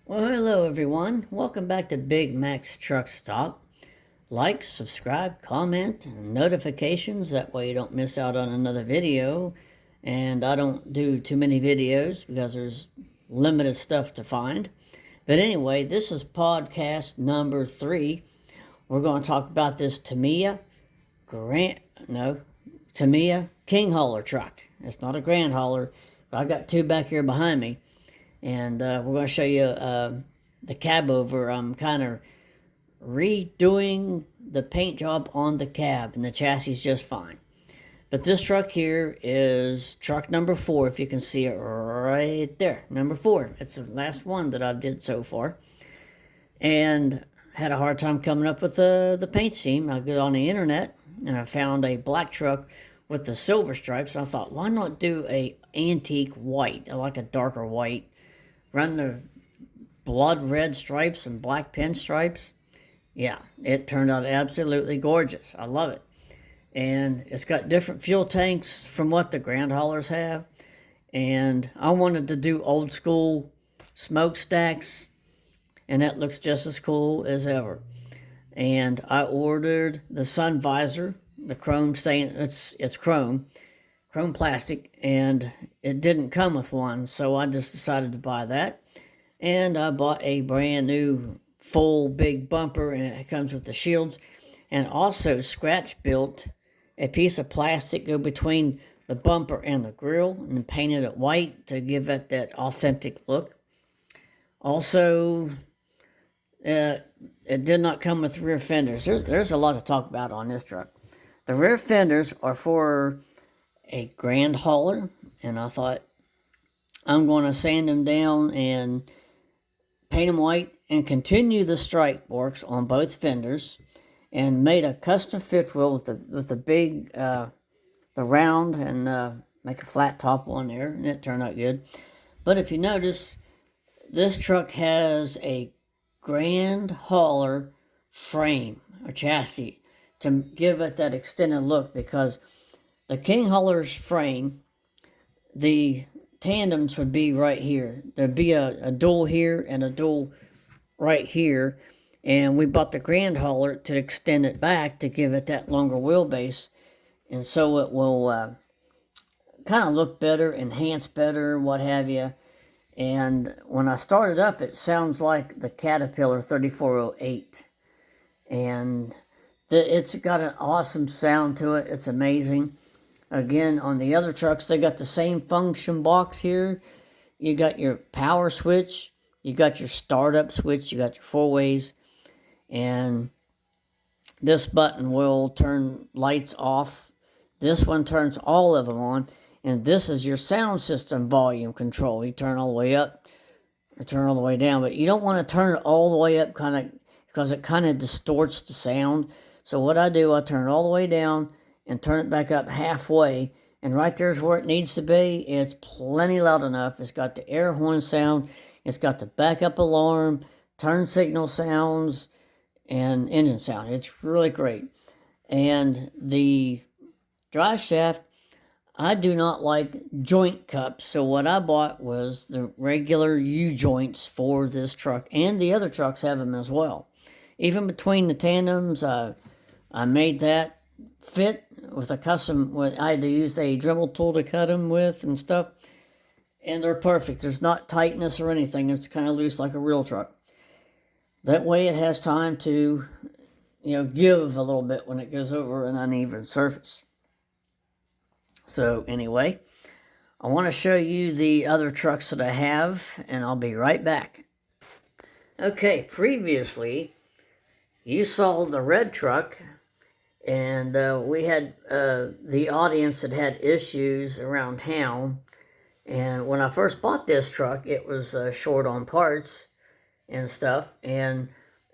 Well, hello everyone. Welcome back to Big Mac's Truck Stop. Like, subscribe, comment, and notifications. That way you don't miss out on another video. And I don't do too many videos because there's limited stuff to find. But anyway, this is podcast number 3. We're going to talk about this Tamiya King Hauler truck. It's not a Grand Hauler, but I've got two back here behind me. And we're going to show you the cab over. I'm kind of redoing the paint job on the cab, and the chassis is just fine. But this truck here is truck number 4, if you can see it right there. Number 4. It's the last one that I've did so far. And had a hard time coming up with the paint scheme. I got on the internet, and I found a black truck with the silver stripes. And I thought, why not do a antique white? I like a darker white. Run the blood red stripes and black pinstripes. Yeah, it turned out absolutely gorgeous. I love it. And it's got different fuel tanks from what the Grand Haulers have. And I wanted to do old school smokestacks, and that looks just as cool as ever. And I ordered the sun visor, the chrome stain. It's chrome plastic, and it didn't come with one, so I just decided to buy that. And I bought a brand new full big bumper, and it comes with the shields, and also scratch built a piece of plastic go between the bumper and the grill, and painted it white to give it that authentic look. Also, it did not come with rear fenders. There's a lot to talk about on this truck. The rear fenders are for a Grand Hauler, and I thought I'm going to sand them down and paint them white and continue the stripe works on both fenders, and made a custom fifth wheel with the big the round, and make a flat top on there, and it turned out good. But if you notice, this truck has a Grand Hauler frame or chassis to give it that extended look, because the King Hauler's frame, the tandems would be right here. There'd be a dual here and a dual right here. And we bought the Grand Hauler to extend it back to give it that longer wheelbase. And so it will kind of look better, enhance better, what have you. And when I started up, it sounds like the Caterpillar 3408. And it's got an awesome sound to it. It's amazing. Again, on the other trucks, they got the same function box here. You got your power switch, you got your startup switch, you got your 4-ways, and this button will turn lights off. This one turns all of them on, and this is your sound system volume control. You turn all the way up or turn all the way down, but you don't want to turn it all the way up because it kind of distorts the sound. So what I do, I turn it all the way down and turn it back up halfway, and right there's where it needs to be. It's plenty loud enough. It's got the air horn sound, it's got the backup alarm, turn signal sounds, and engine sound. It's really great. And the drive shaft, I do not like joint cups, so what I bought was the regular U-joints for this truck, and the other trucks have them as well. Even between the tandems, I made that fit with a custom. I had to use a Dremel tool to cut them with and stuff, and they're perfect. There's not tightness or anything. It's kind of loose like a real truck. That way it has time to, give a little bit when it goes over an uneven surface. So anyway, I want to show you the other trucks that I have, and I'll be right back. Okay, previously you saw the red truck, and we had the audience that had issues around town. And when I first bought this truck, it was short on parts and stuff. And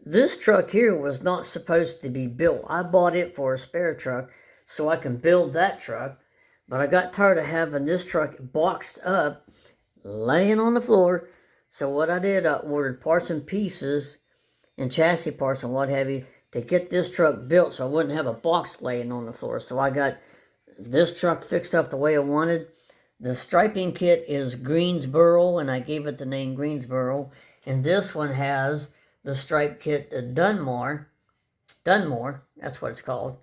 this truck here was not supposed to be built. I bought it for a spare truck so I can build that truck. But I got tired of having this truck boxed up, laying on the floor. So what I did, I ordered parts and pieces and chassis parts and what have you to get this truck built so I wouldn't have a box laying on the floor. So I got this truck fixed up the way I wanted. The striping kit is Greensboro, and I gave it the name Greensboro. And this one has the stripe kit Dunmore, that's what it's called.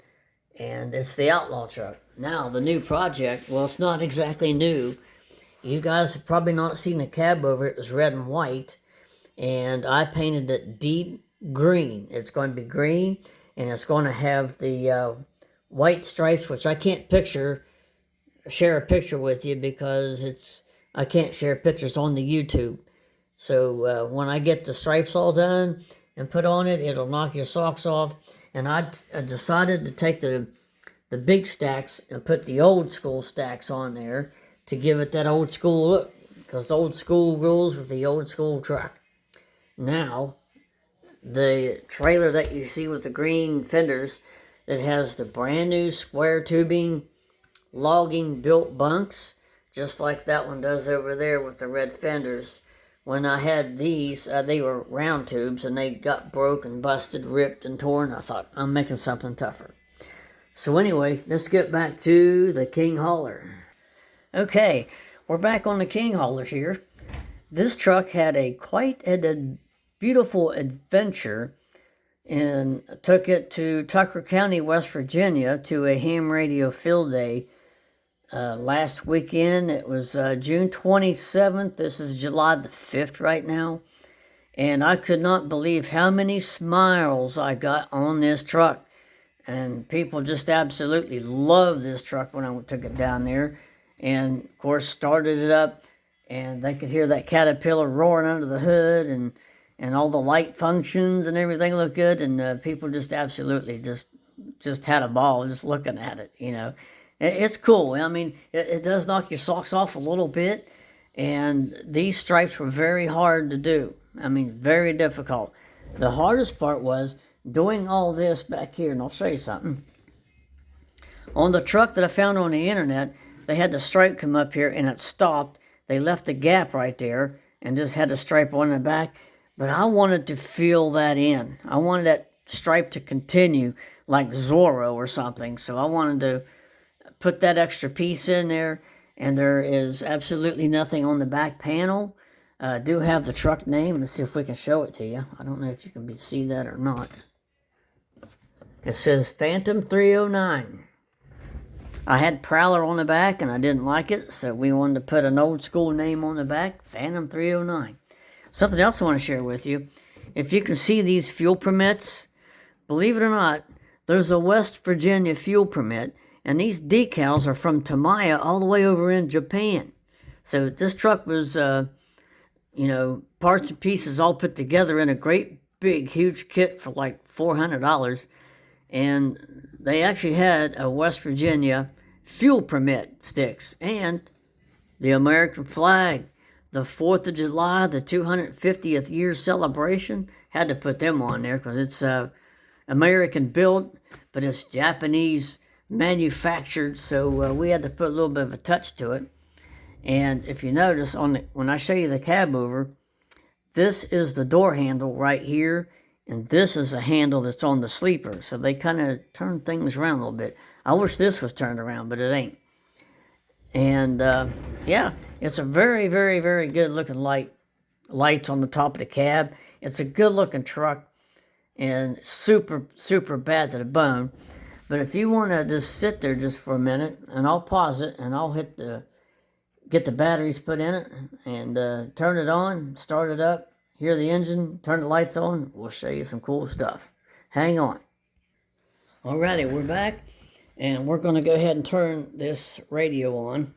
And it's the Outlaw truck. Now, the new project, well, it's not exactly new. You guys have probably not seen the cab over it. It was red and white. And I painted it deep green. It's going to be green, and it's going to have the white stripes, which I can't share a picture with you because I can't share pictures on the YouTube. So when I get the stripes all done and put on it, it'll knock your socks off. And I decided to take the big stacks and put the old school stacks on there to give it that old school look, because the old school rules with the old school truck. Now, the trailer that you see with the green fenders, that has the brand new square tubing logging built bunks, just like that one does over there with the red fenders. When I had these, they were round tubes, and they got broke and busted, ripped and torn. I thought, I'm making something tougher. So anyway, let's get back to the King Hauler. Okay, we're back on the King Hauler here. This truck had quite a beautiful adventure, and took it to Tucker County, West Virginia, to a ham radio field day last weekend. It was June 27th. This is July the 5th right now. And I could not believe how many smiles I got on this truck. And people just absolutely loved this truck when I took it down there. And, of course, started it up, and they could hear that Caterpillar roaring under the hood, and all the light functions and everything looked good. And people just absolutely just had a ball just looking at it, you know. It's cool. I mean, it does knock your socks off a little bit. And these stripes were very hard to do. I mean, very difficult. The hardest part was doing all this back here. And I'll show you something. On the truck that I found on the internet, they had the stripe come up here and it stopped. They left a gap right there and just had a stripe on the back. But I wanted to fill that in. I wanted that stripe to continue like Zorro or something. So I wanted to put that extra piece in there. And there is absolutely nothing on the back panel. I do have the truck name. Let's see if we can show it to you. I don't know if you can see that or not. It says Phantom 309. I had Prowler on the back and I didn't like it, so we wanted to put an old school name on the back, Phantom 309. Something else I want to share with you. If you can see these fuel permits, believe it or not, there's a West Virginia fuel permit, and these decals are from Tamiya all the way over in Japan. So this truck was, parts and pieces all put together in a great big huge kit for like $400. And they actually had a West Virginia fuel permit sticks and the American flag. The 4th of July, the 250th year celebration, had to put them on there because it's American built, but it's Japanese manufactured, so we had to put a little bit of a touch to it. And if you notice, when I show you the cab over, this is the door handle right here, and this is a handle that's on the sleeper. So they kind of turn things around a little bit. I wish this was turned around, but it ain't. And yeah, it's a very, very, very good looking lights on the top of the cab. It's a good looking truck, and super, super bad to the bone. But if you want to just sit there just for a minute, and I'll pause it, and I'll get the batteries put in it, and turn it on, start it up, hear the engine, turn the lights on, we'll show you some cool stuff. Hang on. Alrighty, we're back, and we're going to go ahead and turn this radio on.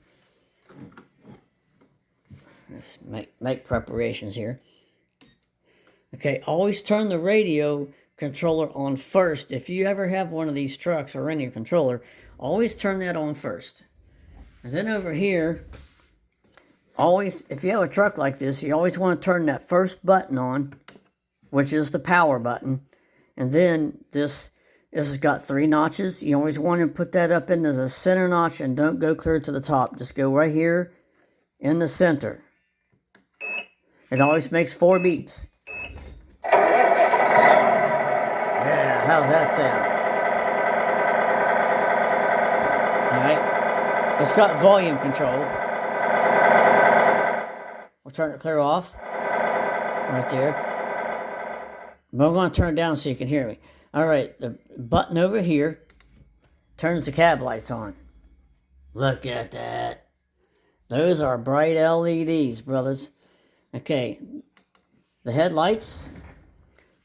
Let's make preparations here. Okay, always turn the radio controller on first. If you ever have one of these trucks or any controller, always turn that on first. And then over here, if you have a truck like this, you always want to turn that first button on, which is the power button. And then this has got 3 notches. You always want to put that up into the center notch and don't go clear to the top. Just go right here in the center. It always makes 4 beeps. Yeah, how's that sound? Alright. It's got volume control. turn it clear off. Right there. But I'm going to turn it down so you can hear me. Alright, the button over here turns the cab lights on. Look at that. Those are bright LEDs, brothers. Okay, the headlights,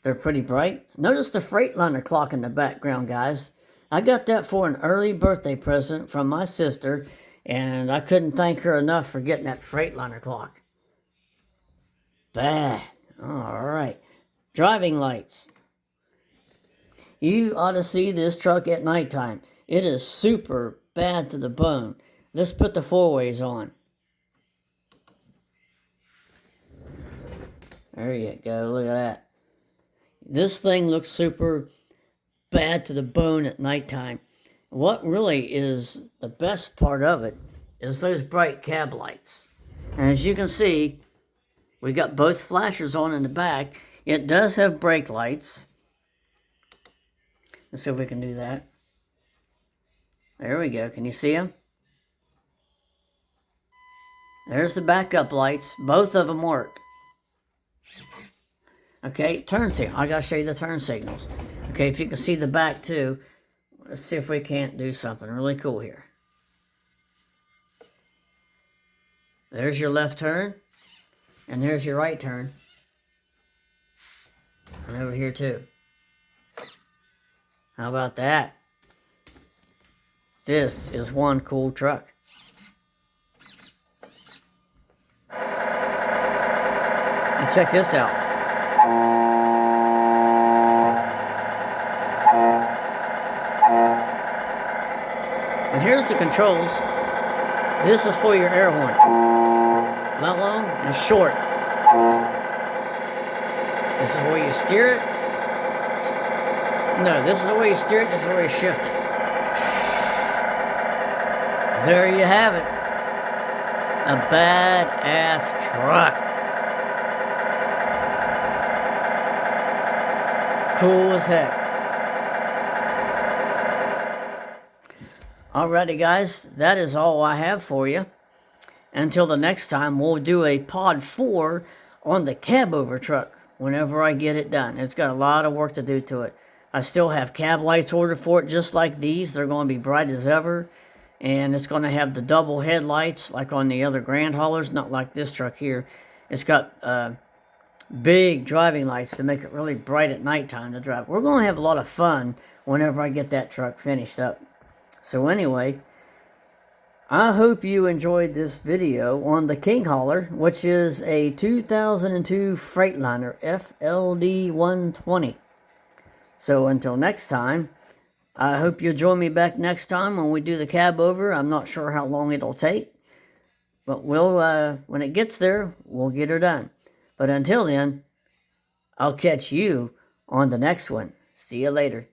they're pretty bright. Notice the Freightliner clock in the background, guys. I got that for an early birthday present from my sister, and I couldn't thank her enough for getting that Freightliner clock. Bad. Alright. Driving lights. You ought to see this truck at nighttime. It is super bad to the bone. Let's put the four-ways on. There you go. Look at that. This thing looks super bad to the bone at nighttime. What really is the best part of it is those bright cab lights. And as you can see, we got both flashers on in the back. It does have brake lights. Let's see if we can do that. There we go. Can you see them? There's the backup lights. Both of them work. Okay, turn signal. I gotta show you the turn signals. Okay, if you can see the back too, let's see if we can't do something really cool here. There's your left turn, and there's your right turn. And over here too. How about that? This is one cool truck. And check this out. And here's the controls. This is for your air horn. Not long and short. This is where you steer it. No, this is the way you steer it, this is the way you shift it. There you have it. A badass truck. Cool as heck. Alrighty guys, that is all I have for you. Until the next time, we'll do a Pod 4 on the cab over truck whenever I get it done. It's got a lot of work to do to it. I still have cab lights ordered for it just like these. They're going to be bright as ever. And it's going to have the double headlights like on the other Grand Haulers, not like this truck here. It's got big driving lights to make it really bright at nighttime to drive. We're going to have a lot of fun whenever I get that truck finished up. So anyway, I hope you enjoyed this video on the King Hauler, which is a 2002 Freightliner FLD 120. So until next time, I hope you'll join me back next time when we do the cab over. I'm not sure how long it'll take, but we'll when it gets there, we'll get her done. But until then, I'll catch you on the next one. See you later.